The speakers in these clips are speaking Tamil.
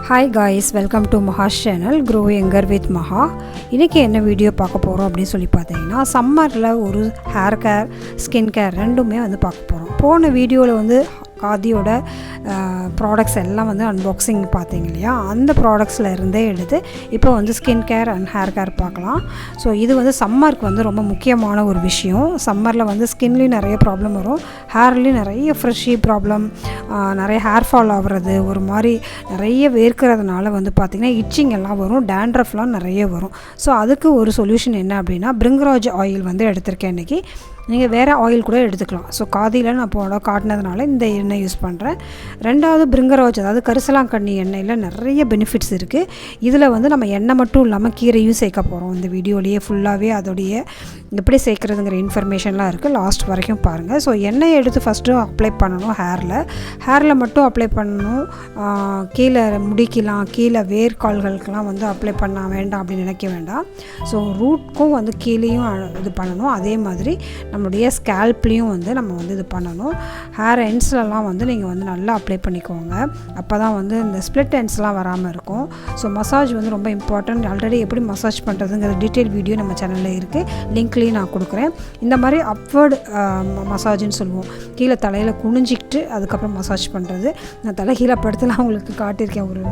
Hi guys, welcome to MAHA channel Grow Younger with MAHA. இன்னைக்கு என்ன வீடியோ பார்க்க போறோம் அப்படி சொல்லி பார்த்தீங்கன்னா சம்மர்ல ஒரு ஹேர் கேர் ஸ்கின் கேர் ரெண்டுமே வந்து பார்க்க போறோம். போன வீடியோல வந்து காதியோட ப்ராடக்ட்ஸ் எல்லாம் வந்து அன்பாக்சிங் பார்த்தீங்க இல்லையா, அந்த ப்ராடக்ட்ஸில் இருந்தே எடுத்து இப்போ வந்து skin care and hair care பார்க்கலாம். ஸோ இது வந்து சம்மருக்கு வந்து ரொம்ப முக்கியமான ஒரு விஷயம். சம்மரில் வந்து ஸ்கின்லேயும் நிறைய ப்ராப்ளம் வரும், ஹேர்லேயும் நிறைய ஃப்ரெஷ்ஷி ப்ராப்ளம், நிறைய ஹேர் ஃபால் ஆகுறது, ஒரு மாதிரி நிறைய வேர்க்கிறதுனால வந்து பார்த்திங்கன்னா இச்சிங் எல்லாம் வரும், டேண்ட்ரஃப்லாம் நிறைய வரும். ஸோ அதுக்கு ஒரு சொல்யூஷன் என்ன அப்படின்னா பிரிங்கராஜ் ஆயில் வந்து எடுத்திருக்கேன் இன்றைக்கி. நீங்கள் வேறு ஆயில் கூட எடுத்துக்கலாம். ஸோ காதியில் நான் போட காட்டினதுனால இந்த எண்ணெய் யூஸ் பண்ணுறேன். ரெண்டாவது பிரிங்கராஜ், அதாவது கரிசலாங்கண்ணி எண்ணெயில் நிறைய பெனிஃபிட்ஸ் இருக்குது. இதில் வந்து நம்ம எண்ணெய் மட்டும் இல்லாமல் கீரையும் சேர்க்க போகிறோம். இந்த வீடியோலேயே ஃபுல்லாகவே அதோடைய எப்படி சேர்க்குறதுங்கிற இன்ஃபர்மேஷன்லாம் இருக்குது, லாஸ்ட் வரைக்கும் பாருங்கள். ஸோ எண்ணெயை எடுத்து ஃபஸ்ட்டு அப்ளை பண்ணணும் ஹேரில் மட்டும் அப்ளை பண்ணணும். கீழே முடிக்கலாம், கீழே வேர்க்கால்களுக்கெல்லாம் வந்து அப்ளை பண்ண வேண்டாம் அப்படின்னு நினைக்க வேண்டாம். ஸோ ரூட்க்கும் வந்து கீழேயும் இது பண்ணணும். அதே மாதிரி நம்மளுடைய ஸ்கேல்ப்லேயும் வந்து நம்ம வந்து இது பண்ணணும். ஹேர் எண்ட்ஸ்லலாம் வந்து நீங்கள் வந்து நல்லா அப்ளை பண்ணிக்கோங்க, அப்போ தான் வந்து இந்த ஸ்ப்ளிட் எண்ட்ஸ்லாம் வராமல் இருக்கும். ஸோ மசாஜ் வந்து ரொம்ப இம்பார்ட்டன்ட். ஆல்ரெடி எப்படி மசாஜ் பண்ணுறதுங்கிற டீட்டெயில் வீடியோ நம்ம சேனலில் இருக்குது, லிங்க்லேயும் நான் கொடுக்குறேன். இந்த மாதிரி அப்வர்டு மசாஜ்னு சொல்லுவோம், கீழே தலையில் குனிஞ்சிக்கிட்டு அதுக்கப்புறம் மசாஜ் பண்ணுறது. நான் தலை கீழே படுத்துலாம் உங்களுக்கு காட்டியிருக்கேன் ஒரு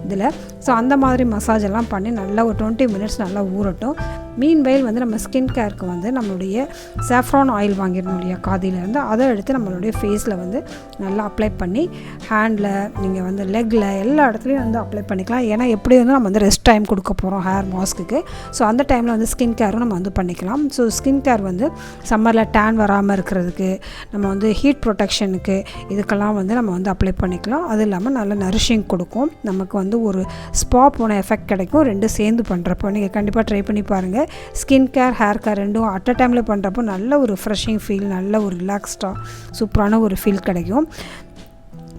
இதில். ஸோ அந்த மாதிரி மசாஜ் எல்லாம் பண்ணி நல்லா ஒரு 20 மினிட்ஸ் நல்லா ஊறட்டும். மீன்வைல் வந்து நம்ம ஸ்கின் கேருக்கு வந்து நம்மளுடைய சாஃப்ரான் ஆயில் வாங்கிடணும் இல்லையா காதிலேருந்து, அதை எடுத்து நம்மளுடைய ஃபேஸில் வந்து நல்லா அப்ளை பண்ணி ஹேண்டில், நீங்கள் வந்து லெக்கில், எல்லா இடத்துலையும் வந்து அப்ளை பண்ணிக்கலாம். ஏன்னா எப்படி வந்து நம்ம வந்து ரெஸ்ட் டைம் கொடுக்க போகிறோம் ஹேர் மாஸ்க்கு. ஸோ அந்த டைமில் வந்து ஸ்கின் கேரும் நம்ம வந்து பண்ணிக்கலாம். ஸோ ஸ்கின் கேர் வந்து சம்மரில் டேன் வராமல் இருக்கிறதுக்கு, நம்ம வந்து ஹீட் ப்ரொடெக்ஷனுக்கு, இதுக்கெல்லாம் வந்து நம்ம வந்து அப்ளை பண்ணிக்கலாம். அது இல்லாமல் நல்ல நரிஷிங் கொடுக்கும், நமக்கு வந்து ஒரு ஸ்பா போன எஃபெக்ட் கிடைக்கும். ரெண்டும் சேர்ந்து பண்ணுறப்போ நீங்கள் கண்டிப்பாக ட்ரை பண்ணி பாருங்கள். ஸ்கின் கேர் ஹேர் கேர் ரெண்டும் அட் அ டைமில் பண்ணுறப்போ நல்ல ஒரு ஃப்ரெஷ்ஷிங் ஃபீல், நல்ல ஒரு ரிலாக்ஸ்டாக சூப்பரான ஒரு ஃபீல் கிடைக்கும்.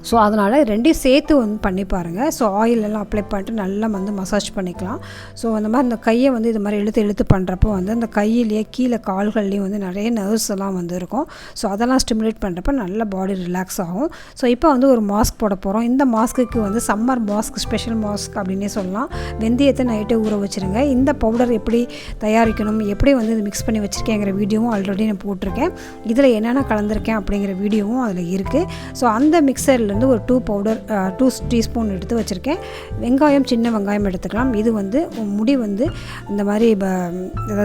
ஸோ அதனால் ரெண்டையும் சேர்த்து வந்து பண்ணி பாருங்கள். ஸோ ஆயிலெல்லாம் அப்ளை பண்ணிட்டு நல்லா வந்து மசாஜ் பண்ணிக்கலாம். ஸோ அந்த மாதிரி இந்த கையை வந்து இது மாதிரி இழுத்து பண்ணுறப்போ வந்து அந்த கையிலேயே கீழே கால்கள்லேயும் வந்து நிறைய நர்வ்ஸ் எல்லாம் வந்து இருக்கும். ஸோ அதெல்லாம் ஸ்டிமுலேட் பண்ணுறப்ப நல்ல பாடி ரிலாக்ஸ் ஆகும். ஸோ இப்போ வந்து ஒரு மாஸ்க் போட போகிறோம். இந்த மாஸ்க்கு வந்து சம்மர் மாஸ்க், ஸ்பெஷல் மாஸ்க் அப்படின்னே சொல்லலாம். வெந்தயத்தை நைட்டே ஊற வச்சுருங்க. இந்த பவுடர் எப்படி தயாரிக்கணும், எப்படி வந்து இது மிக்ஸ் பண்ணி வச்சுருக்கேங்கிற வீடியோவும் ஆல்ரெடி நான் போட்டிருக்கேன். இதில் என்னென்ன கலந்துருக்கேன் அப்படிங்கிற வீடியோவும் அதில் இருக்குது. ஸோ அந்த மிக்சரில் ஒரு 2 டீஸ்பூன் எடுத்து வச்சுருக்கேன். வெங்காயம், சின்ன வெங்காயம் எடுத்துக்கலாம். இது வந்து முடி வந்து இந்த மாதிரி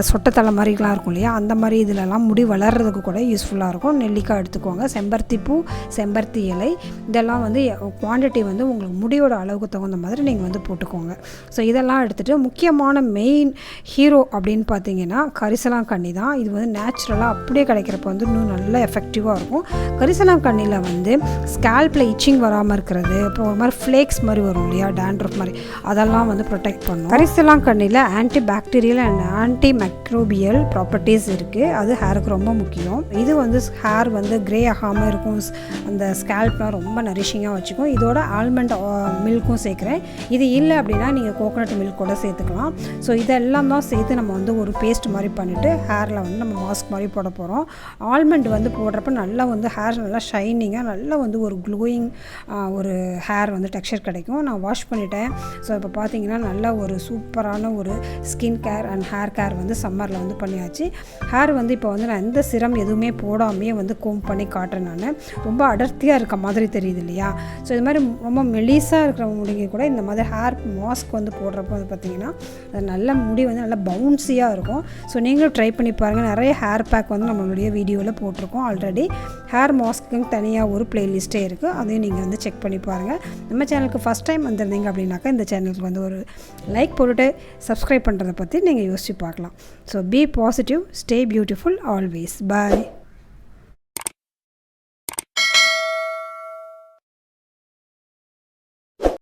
சொட்டத்தலை மாதிரிலாம் இருக்கும் இல்லையா, அந்த மாதிரி இதிலெல்லாம் முடி வளர்கிறதுக்கு கூட யூஸ்ஃபுல்லாக இருக்கும். நெல்லிக்காய் எடுத்துக்கோங்க, செம்பருத்தி பூ, செம்பருத்தி இலை, இதெல்லாம் வந்து குவான்டிட்டி வந்து உங்களுக்கு முடியோட அளவுக்கு தகுந்த மாதிரி நீங்கள் வந்து போட்டுக்கோங்க. ஸோ இதெல்லாம் எடுத்துகிட்டு முக்கியமான மெயின் ஹீரோ அப்படின்னு பார்த்தீங்கன்னா கரிசலாங்கண்ணி தான். இது வந்து நேச்சுரலாக அப்படியே கிடைக்கிறப்ப வந்து இன்னும் நல்லா எஃபெக்டிவாக இருக்கும். கரிசலாங்கண்ணியில் வந்து ஸ்கேல்பில் இச்சிங் வராமல் இருக்கிறது, அப்புறம் ஒரு மாதிரி ஃப்ளேக்ஸ் மாதிரி வரும் இல்லையா, டேண்ட்ரஃப் மாதிரி, அதெல்லாம் வந்து ப்ரொடெக்ட் பண்ணும். கரிசலாங்கண்ணியில் anti bacterial and anti microbial properties இருக்குது. அது ஹேருக்கு ரொம்ப முக்கியம். இது வந்து ஹேர் வந்து க்ரே ஆகாமல் இருக்கும், அந்த ஸ்கேல்ப்லாம் ரொம்ப நரிஷிங்காக வச்சுக்கும். இதோட ஆல்மண்ட் மில்க்கும் சேர்க்குறேன். இது இல்லை அப்படின்னா நீங்கள் கோகோனட் மில்க் கூட சேர்த்துக்கலாம். ஸோ இதெல்லாம் தான் சேர்த்து நம்ம வந்து ஒரு பேஸ்ட் மாதிரி பண்ணிவிட்டு ஹேரில் வந்து நம்ம மாஸ்க் மாதிரி போட போகிறோம். ஆல்மண்ட் வந்து போடுறப்ப நல்லா வந்து ஹேர் நல்லா ஷைனிங்காக, நல்லா வந்து ஒரு க்ளோயிங் ஒரு ஹேர் வந்து டெக்ஸ்சர் கிடைக்கும். நான் வாஷ் பண்ணிட்டேன். ஸோ இப்போ பார்த்தீங்கன்னா நல்லா ஒரு சூப்பரான ஒரு skin care and hair care வந்து சம்மரில் வந்து பண்ணியாச்சு. ஹேர் வந்து இப்போ வந்து நான் எந்த சிரம் எதுவுமே போடாமையே வந்து கோம் பண்ணி காட்டுறேன். நான் ரொம்ப அடர்த்தியாக இருக்க மாதிரி தெரியுது இல்லையா. ஸோ இது மாதிரி ரொம்ப மெலிசாக இருக்கிற முடிங்க கூட இந்த மாதிரி ஹேர் மாஸ்க் வந்து போடுறப்போ வந்து பார்த்திங்கன்னா அது நல்ல முடி வந்து நல்லா பவுன்ஸியாக இருக்கும். ஸோ நீங்களும் ட்ரை பண்ணி பாருங்கள். நிறைய ஹேர் பேக் வந்து நம்மளுடைய வீடியோவில் போட்டிருக்கோம் ஆல்ரெடி. ஹேர் மாஸ்க்குன்னு தனியாக ஒரு ப்ளேலிஸ்ட்டே இருக்குது, அதையும் நீங்கள் வந்து செக் பண்ணி பாருங்கள். நம்ம சேனலுக்கு ஃபஸ்ட் டைம் வந்திருந்தீங்க அப்படின்னாக்கா இந்த சேனலுக்கு வந்து ஒரு லைக் போட்டுட்டு சப்ஸ்கிரைப் பண்ணுறதை பற்றி நீங்கள் யோசிச்சு பார்க்கலாம். So be positive, stay beautiful always. Bye.